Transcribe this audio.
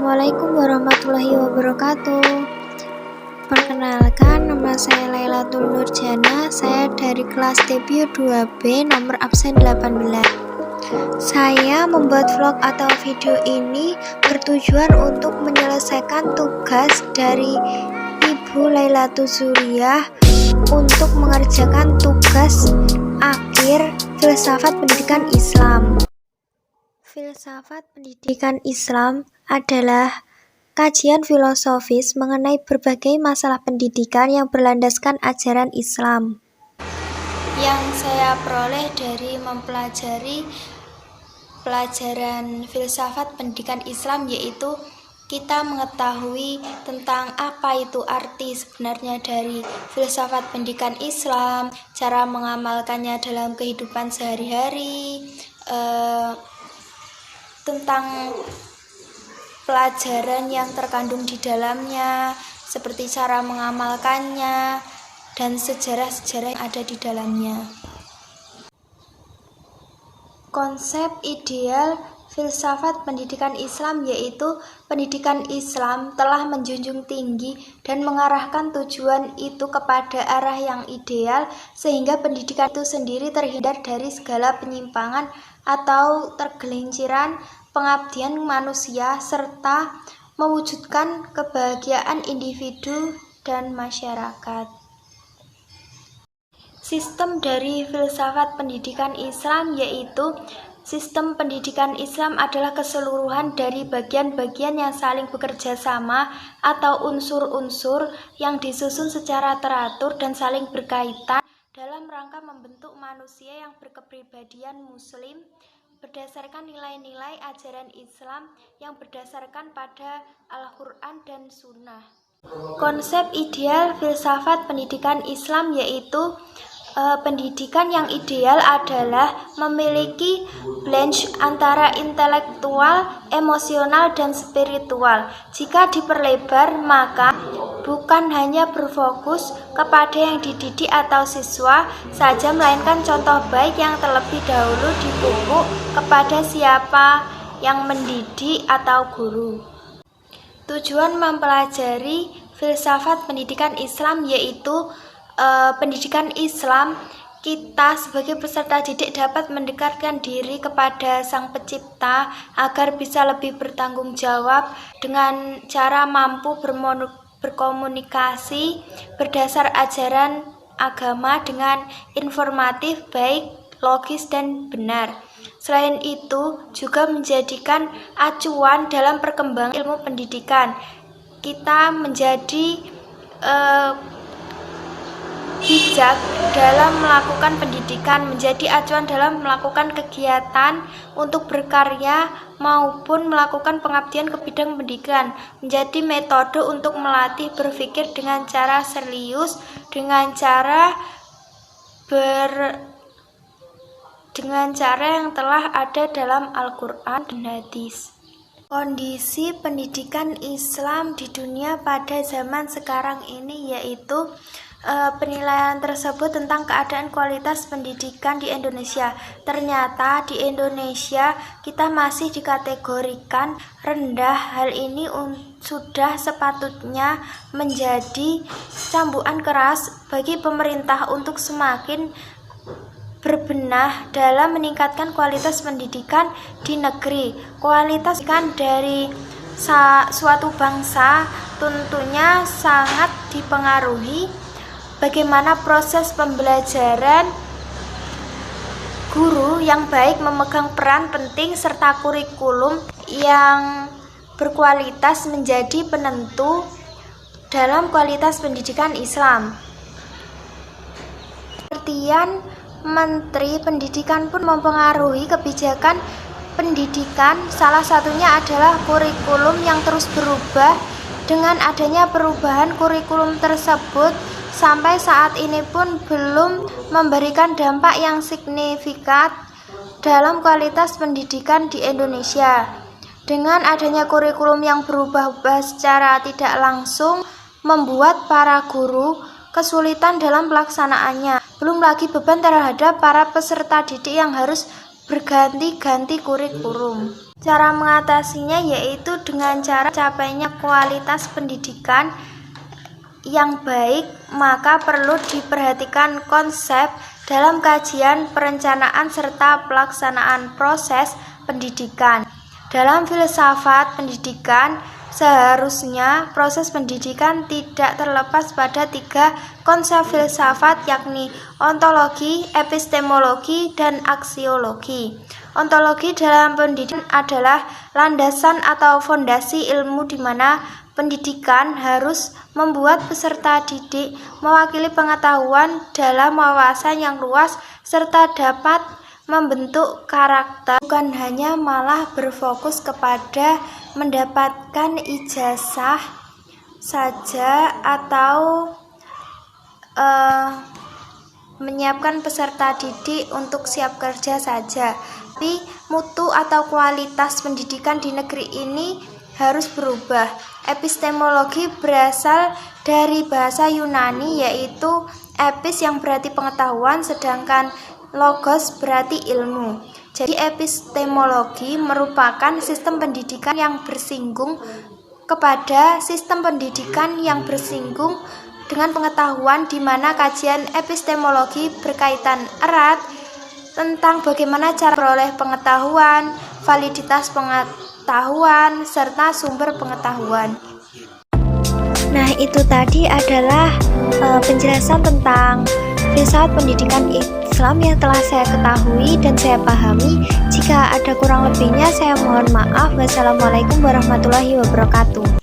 Assalamualaikum warahmatullahi wabarakatuh. Perkenalkan, nama saya Lailatul Nurjana. Saya dari kelas debut 2B nomor absen 18. Saya membuat vlog atau video ini bertujuan untuk menyelesaikan tugas dari Ibu Lailatul Zuriyah untuk mengerjakan tugas akhir filsafat pendidikan Islam. Filsafat pendidikan Islam adalah kajian filosofis mengenai berbagai masalah pendidikan yang berlandaskan ajaran Islam. Yang saya peroleh dari mempelajari pelajaran filsafat pendidikan Islam yaitu kita mengetahui tentang apa itu arti sebenarnya dari filsafat pendidikan Islam, cara mengamalkannya dalam kehidupan sehari-hari, tentang pelajaran yang terkandung di dalamnya, seperti cara mengamalkannya, dan sejarah-sejarah yang ada di dalamnya. Konsep ideal filsafat pendidikan Islam yaitu pendidikan Islam telah menjunjung tinggi dan mengarahkan tujuan itu kepada arah yang ideal sehingga pendidikan itu sendiri terhindar dari segala penyimpangan atau tergelinciran pengabdian manusia serta mewujudkan kebahagiaan individu dan masyarakat. Sistem dari filsafat pendidikan Islam yaitu sistem pendidikan Islam adalah keseluruhan dari bagian-bagian yang saling bekerja sama atau unsur-unsur yang disusun secara teratur dan saling berkaitan dalam rangka membentuk manusia yang berkepribadian muslim berdasarkan nilai-nilai ajaran Islam yang berdasarkan pada Al-Quran dan Sunnah. Konsep ideal filsafat pendidikan Islam yaitu pendidikan yang ideal adalah memiliki balance antara intelektual, emosional, dan spiritual. Jika diperlebar, maka bukan hanya berfokus kepada yang dididik atau siswa saja, melainkan contoh baik yang terlebih dahulu dipupuk kepada siapa yang mendidik atau guru. Tujuan mempelajari filsafat pendidikan Islam yaitu pendidikan Islam, kita sebagai peserta didik dapat mendekatkan diri kepada Sang Pencipta agar bisa lebih bertanggung jawab dengan cara mampu berkomunikasi berdasar ajaran agama dengan informatif, baik, logis, dan benar. Selain itu, juga menjadikan acuan dalam perkembangan ilmu pendidikan. Kita menjadi bijak dalam melakukan pendidikan, menjadi acuan dalam melakukan kegiatan untuk berkarya maupun melakukan pengabdian ke bidang pendidikan, menjadi metode untuk melatih berpikir dengan cara serius, dengan cara yang telah ada dalam Al-Quran dan hadis. Kondisi pendidikan Islam di dunia pada zaman sekarang ini yaitu penilaian tersebut tentang keadaan kualitas pendidikan di Indonesia. Ternyata di Indonesia kita masih dikategorikan rendah. Hal ini sudah sepatutnya menjadi cambukan keras bagi pemerintah untuk semakin berbenah dalam meningkatkan kualitas pendidikan di negeri. Kualitas pendidikan dari suatu bangsa tentunya sangat dipengaruhi bagaimana proses pembelajaran. Guru yang baik memegang peran penting serta kurikulum yang berkualitas menjadi penentu dalam kualitas pendidikan Islam. Pengertian Menteri Pendidikan pun mempengaruhi kebijakan pendidikan. Salah satunya adalah kurikulum yang terus berubah. Dengan adanya perubahan kurikulum tersebut, sampai saat ini pun belum memberikan dampak yang signifikan dalam kualitas pendidikan di Indonesia. Dengan adanya kurikulum yang berubah-ubah secara tidak langsung, membuat para guru kesulitan dalam pelaksanaannya. Belum lagi beban terhadap para peserta didik yang harus berganti-ganti kurikulum. Cara mengatasinya yaitu dengan cara capainya kualitas pendidikan yang baik, maka perlu diperhatikan konsep dalam kajian, perencanaan, serta pelaksanaan proses pendidikan. Dalam filsafat pendidikan, seharusnya proses pendidikan tidak terlepas pada 3 konsep filsafat, yakni ontologi, epistemologi, dan aksiologi. Ontologi dalam pendidikan adalah landasan atau fondasi ilmu di mana pendidikan harus membuat peserta didik mewakili pengetahuan dalam wawasan yang luas serta dapat membentuk karakter, bukan hanya malah berfokus kepada mendapatkan ijazah saja atau menyiapkan peserta didik untuk siap kerja saja. Tapi mutu atau kualitas pendidikan di negeri ini harus berubah. Epistemologi berasal dari bahasa Yunani yaitu epis yang berarti pengetahuan, sedangkan logos berarti ilmu. Jadi epistemologi merupakan sistem pendidikan yang bersinggung kepada sistem pendidikan yang bersinggung dengan pengetahuan, di mana kajian epistemologi berkaitan erat tentang bagaimana cara memperoleh pengetahuan, validitas pengetahuan, serta sumber pengetahuan. Nah, itu tadi adalah penjelasan tentang filsafat pendidikan Islam yang telah saya ketahui dan saya pahami. Jika ada kurang lebihnya, saya mohon maaf. Wassalamualaikum warahmatullahi wabarakatuh.